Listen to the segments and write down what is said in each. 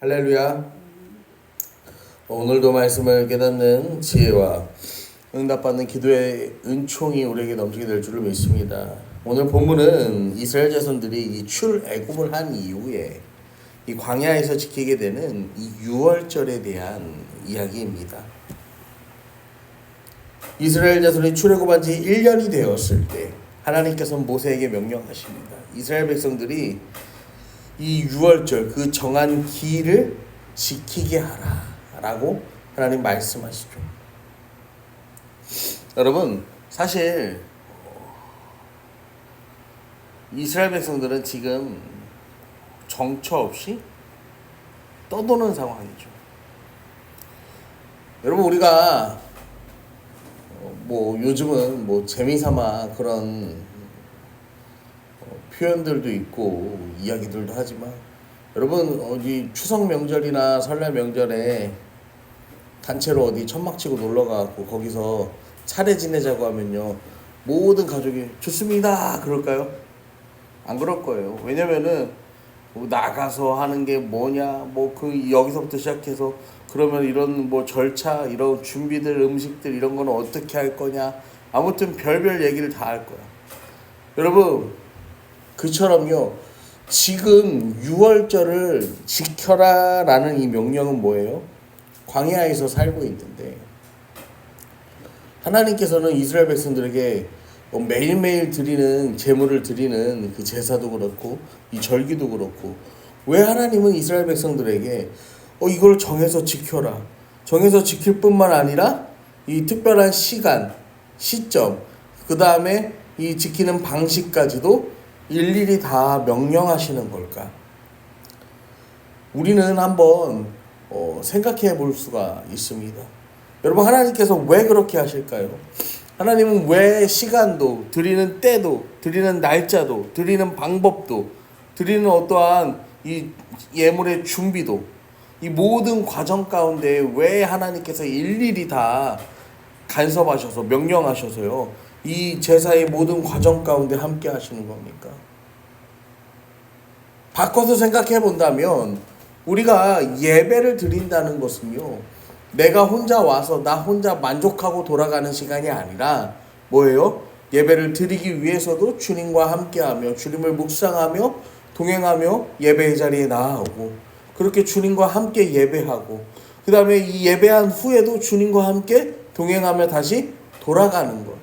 할렐루야. 오늘도 말씀을 깨닫는 지혜와 응답받는 기도의 은총이 우리에게 넘치게 될 줄을 믿습니다. 오늘 본문은 이스라엘 자손들이 이 출애굽을 한 이후에 이 광야에서 지키게 되는 이 유월절에 대한 이야기입니다. 이스라엘 자손이 출애굽한 지 1년이 되었을 때 하나님께서 모세에게 명령하십니다. 이스라엘 백성들이 이 유월절 그 정한 기일을 지키게 하라 라고 하나님 말씀하시죠. 여러분, 사실 이스라엘 백성들은 지금 정처 없이 떠도는 상황이죠. 여러분, 우리가 요즘은 재미삼아 그런 표현들도 있고 이야기들도 하지만, 여러분 어디 추석 명절이나 설날 명절에 단체로 어디 천막치고 놀러가고 거기서 차례 지내자고 하면요, 모든 가족이 좋습니다 그럴까요? 안 그럴 거예요. 왜냐면은 나가서 하는 게 뭐냐, 여기서부터 시작해서 그러면 이런 절차, 이런 준비들, 음식들 이런 거는 어떻게 할 거냐, 아무튼 별별 얘기를 다 할 거야. 여러분, 그처럼요, 지금 유월절을 지켜라 라는 이 명령은 뭐예요? 광야에서 살고 있는데 하나님께서는 이스라엘 백성들에게 매일매일 드리는 제물을 드리는 그 제사도 그렇고 이 절기도 그렇고, 왜 하나님은 이스라엘 백성들에게 이걸 정해서 지켜라, 정해서 지킬 뿐만 아니라 이 특별한 시간, 시점, 그 다음에 이 지키는 방식까지도 일일이 다 명령하시는 걸까? 우리는 한번 생각해 볼 수가 있습니다. 여러분, 하나님께서 왜 그렇게 하실까요? 하나님은 왜 시간도, 드리는 때도, 드리는 날짜도, 드리는 방법도, 드리는 어떠한 이 예물의 준비도, 이 모든 과정 가운데 왜 하나님께서 일일이 다 간섭하셔서 명령하셔서요, 이 제사의 모든 과정 가운데 함께 하시는 겁니까? 바꿔서 생각해 본다면, 우리가 예배를 드린다는 것은요, 내가 혼자 와서 나 혼자 만족하고 돌아가는 시간이 아니라 뭐예요? 예배를 드리기 위해서도 주님과 함께하며 주님을 묵상하며 동행하며 예배의 자리에 나아오고, 그렇게 주님과 함께 예배하고, 그 다음에 이 예배한 후에도 주님과 함께 동행하며 다시 돌아가는 것.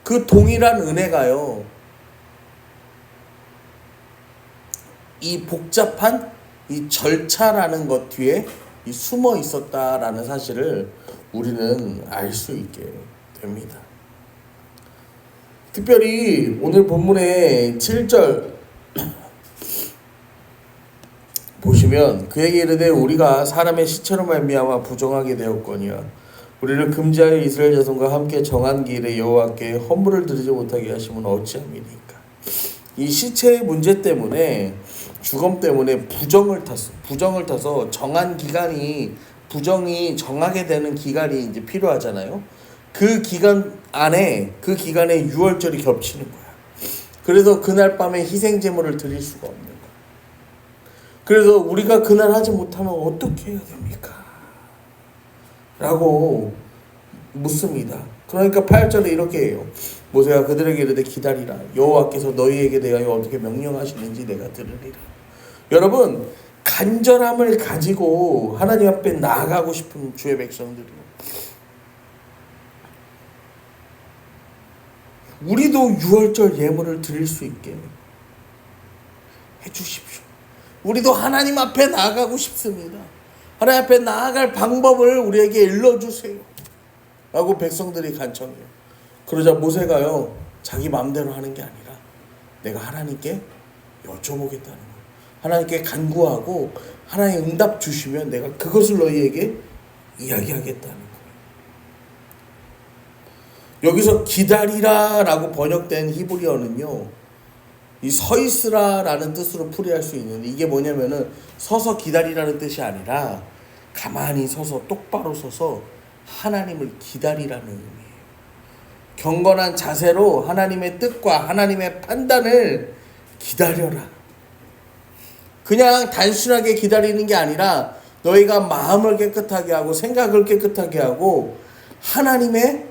그 동일한 은혜가요, 이 복잡한 이 절차라는 것 뒤에 숨어 있었다라는 사실을 우리는 알 수 있게 됩니다. 특별히 오늘 본문의 7절 보시면, 그에게 이르되 우리가 사람의 시체로 말미암아 부정하게 되었거니와 우리를 금지하여 이스라엘 자손과 함께 정한 기일에 여호와께 헌물을 드리지 못하게 하시면 어찌함이니까. 이 시체의 문제 때문에, 죽음 때문에 부정을 타서 정한 기간이, 부정이 정하게 되는 기간이 이제 필요하잖아요. 그 기간에 유월절이 겹치는 거야. 그래서 그날 밤에 희생 제물을 드릴 수가 없는 거야. 그래서 우리가 그날 하지 못하면 어떻게 해야 됩니까? 라고 묻습니다. 그러니까 8절에 이렇게 해요. 모세가 그들에게 이르되 기다리라, 여호와께서 너희에게 대하여 어떻게 명령하시는지 내가 들으리라. 여러분, 간절함을 가지고 하나님 앞에 나아가고 싶은 주의 백성들이요, 우리도 유월절 예물을 드릴 수 있게 해주십시오. 우리도 하나님 앞에 나아가고 싶습니다. 하나님 앞에 나아갈 방법을 우리에게 일러주세요 라고 백성들이 간청해요. 그러자 모세가요, 자기 마음대로 하는 게 아니라 내가 하나님께 여쭤보겠다는 거예요. 하나님께 간구하고 하나님 응답 주시면 내가 그것을 너희에게 이야기하겠다는 거예요. 여기서 기다리라 라고 번역된 히브리어는요, 이 서 있으라 라는 뜻으로 풀이할 수 있는데, 이게 뭐냐면은 서서 기다리라는 뜻이 아니라 가만히 서서, 똑바로 서서 하나님을 기다리라는 의미예요. 경건한 자세로 하나님의 뜻과 하나님의 판단을 기다려라. 그냥 단순하게 기다리는 게 아니라 너희가 마음을 깨끗하게 하고 생각을 깨끗하게 하고 하나님의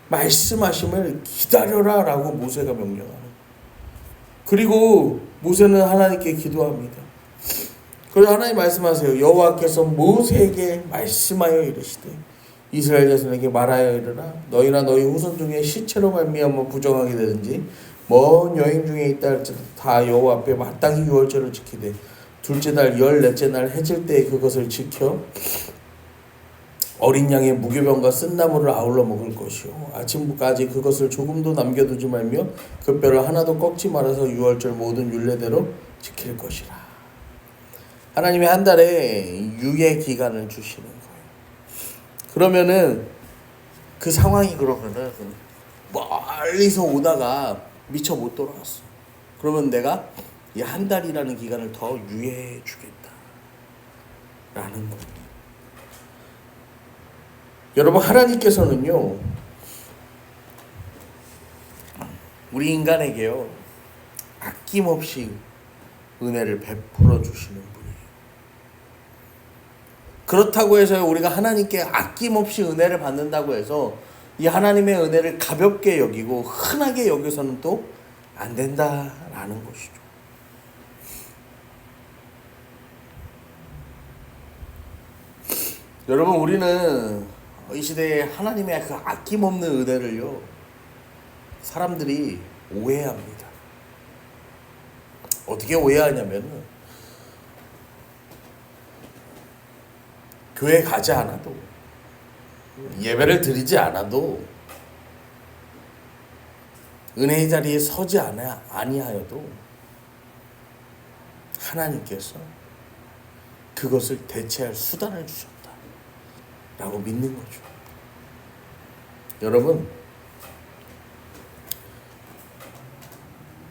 말씀하심을 기다려라 라고 모세가 명령하는. 그리고 모세는 하나님께 기도합니다. 그래서 하나님 말씀하세요. 여호와께서 모세에게 말씀하여 이르시되 이스라엘 자손에게 말하여 이르라. 너희나 너희 후손 중에 시체로 말미암아 부정하게 되든지 먼 여행 중에 있다 할지라도 다 여호와 앞에 마땅히 유월절을 지키되 둘째 달 14째 날 해질 때에 그것을 지켜 어린 양의 무교병과 쓴나물을 아울러 먹을 것이요 아침까지 그것을 조금도 남겨두지 말며 그 뼈를 하나도 꺾지 말아서 유월절 모든 율례대로 지킬 것이라. 하나님이 한 달에 유예 기간을 주시는 거예요. 그러면은 그 상황이 그러면은 멀리서 오다가 미처 못 돌아왔어. 그러면 내가 이 한 달이라는 기간을 더 유예해 주겠다 라는 거예요. 여러분, 하나님께서는요 우리 인간에게요 아낌없이 은혜를 베풀어 주시는 분이에요. 그렇다고 해서 우리가 하나님께 아낌없이 은혜를 받는다고 해서 이 하나님의 은혜를 가볍게 여기고 흔하게 여기서는 또 안 된다라는 것이죠. 여러분, 우리는 이 시대에 하나님의 그 아낌없는 은혜를요 사람들이 오해합니다. 어떻게 오해하냐면은 교회 가지 않아도 예배를 드리지 않아도 은혜의 자리에 서지 아니하여도 하나님께서 그것을 대체할 수단을 주셨다라고 믿는 거죠. 여러분,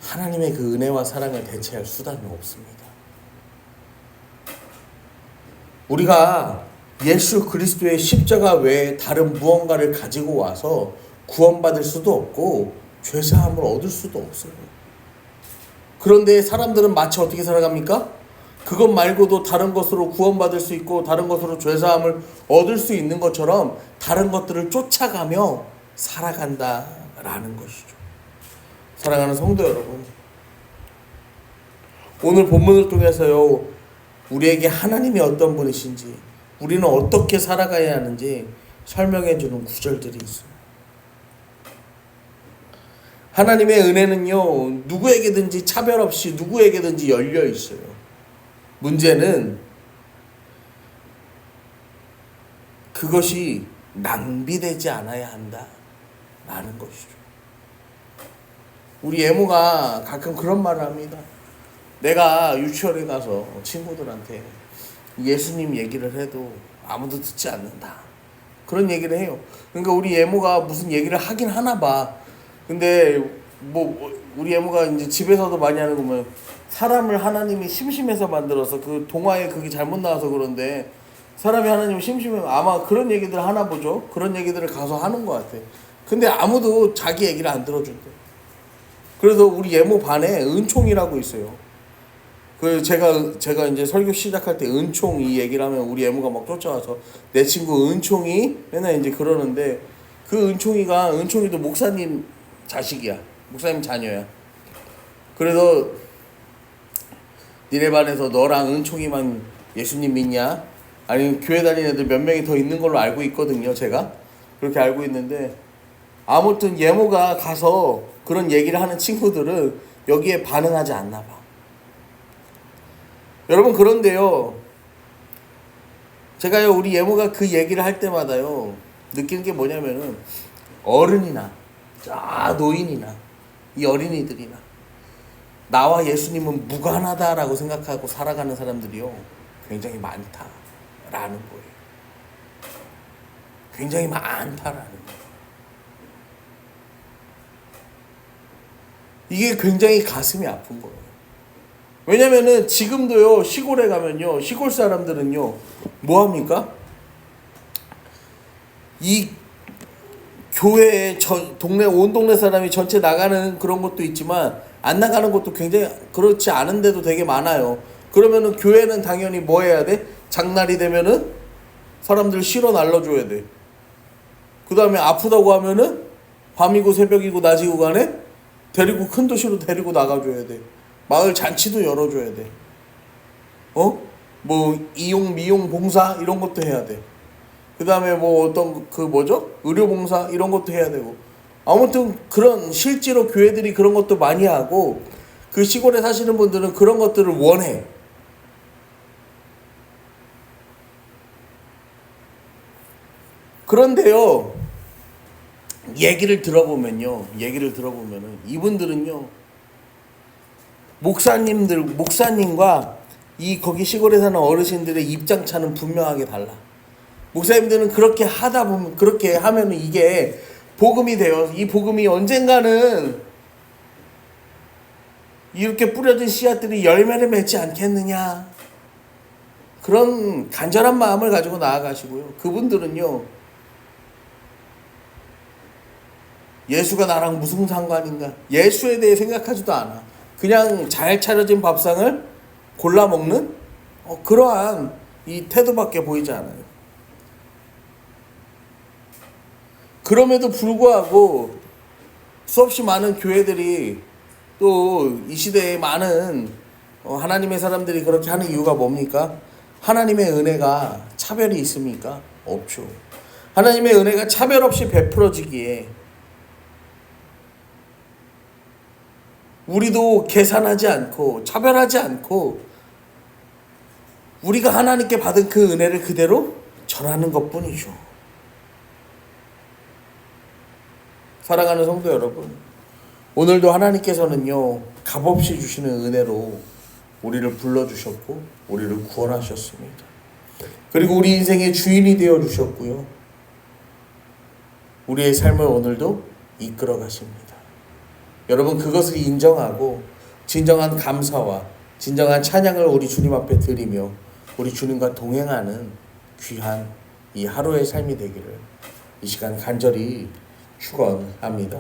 하나님의 그 은혜와 사랑을 대체할 수단은 없습니다. 우리가 예수 그리스도의 십자가 외에 다른 무언가를 가지고 와서 구원받을 수도 없고 죄사함을 얻을 수도 없어요. 그런데 사람들은 마치 어떻게 살아갑니까? 그것 말고도 다른 것으로 구원받을 수 있고 다른 것으로 죄사함을 얻을 수 있는 것처럼 다른 것들을 쫓아가며 살아간다라는 것이죠. 사랑하는 성도 여러분, 오늘 본문을 통해서요 우리에게 하나님이 어떤 분이신지, 우리는 어떻게 살아가야 하는지 설명해 주는 구절들이 있어요. 하나님의 은혜는요 누구에게든지 차별 없이 누구에게든지 열려 있어요. 문제는 그것이 낭비되지 않아야 한다라는 것이죠. 우리 애모가 가끔 그런 말을 합니다. 내가 유치원에 가서 친구들한테 예수님 얘기를 해도 아무도 듣지 않는다, 그런 얘기를 해요. 그러니까 우리 애모가 무슨 얘기를 하긴 하나 봐. 근데 뭐 우리 애모가 이제 집에서도 많이 하는 거 보면 사람을 하나님이 심심해서 만들어서, 그 동화에 그게 잘못 나와서 그런데 사람이 하나님을 심심해서 아마 그런 얘기들 하나 보죠. 그런 얘기들을 가서 하는 것 같아. 근데 아무도 자기 얘기를 안 들어준대. 그래서 우리 애모 반에 은총이라고 있어요. 그 제가 이제 설교 시작할 때 은총 이 얘기를 하면 우리 애모가 막 쫓아와서 내 친구 은총이 맨날 이제 그러는데, 그 은총이도 목사님 자식이야. 목사님 자녀야. 그래서 니네 반에서 너랑 은총이만 예수님 믿냐? 아니면 교회 다니는 애들 몇 명이 더 있는 걸로 알고 있거든요. 제가 그렇게 알고 있는데, 아무튼 예모가 가서 그런 얘기를 하는 친구들은 여기에 반응하지 않나 봐. 여러분, 그런데요 제가요 우리 예모가 그 얘기를 할 때마다요 느끼는 게 뭐냐면은, 어른이나 노인이나 이 어린이들이나 나와 예수님은 무관하다라고 생각하고 살아가는 사람들이요 굉장히 많다라는 거예요. 굉장히 많다라는 거예요. 이게 굉장히 가슴이 아픈 거예요. 왜냐면은 지금도요 시골에 가면요 시골 사람들은요 뭐합니까? 이 교회에 동네 온 동네 사람이 전체 나가는 그런 것도 있지만 안 나가는 것도 굉장히 그렇지 않은데도 되게 많아요. 그러면은 교회는 당연히 뭐 해야 돼? 장날이 되면은 사람들 실어 날려줘야 돼. 그 다음에 아프다고 하면은 밤이고 새벽이고 낮이고 간에 데리고 큰 도시로 데리고 나가줘야 돼. 마을 잔치도 열어줘야 돼. 뭐 이용 미용 봉사 이런 것도 해야 돼. 그 다음에 뭐 어떤 그 뭐죠? 의료 봉사 이런 것도 해야 되고. 아무튼 그런 실제로 교회들이 그런 것도 많이 하고 그 시골에 사시는 분들은 그런 것들을 원해. 그런데요, 얘기를 들어보면은 이분들은요, 목사님과 이 거기 시골에 사는 어르신들의 입장차는 분명하게 달라. 목사님들은 그렇게 하다 보면, 그렇게 하면은 이게 복음이 돼요. 이 복음이 언젠가는 이렇게 뿌려진 씨앗들이 열매를 맺지 않겠느냐. 그런 간절한 마음을 가지고 나아가시고요. 그분들은요, 예수가 나랑 무슨 상관인가? 예수에 대해 생각하지도 않아. 그냥 잘 차려진 밥상을 골라 먹는 그러한 이 태도밖에 보이지 않아요. 그럼에도 불구하고 수없이 많은 교회들이 또 이 시대에 많은 하나님의 사람들이 그렇게 하는 이유가 뭡니까? 하나님의 은혜가 차별이 있습니까? 없죠. 하나님의 은혜가 차별 없이 베풀어지기에 우리도 계산하지 않고 차별하지 않고 우리가 하나님께 받은 그 은혜를 그대로 전하는 것뿐이죠. 사랑하는 성도 여러분, 오늘도 하나님께서는요, 값없이 주시는 은혜로 우리를 불러주셨고 우리를 구원하셨습니다. 그리고 우리 인생의 주인이 되어주셨고요, 우리의 삶을 오늘도 이끌어 가십니다. 여러분, 그것을 인정하고 진정한 감사와 진정한 찬양을 우리 주님 앞에 드리며 우리 주님과 동행하는 귀한 이 하루의 삶이 되기를 이 시간 간절히 축원합니다.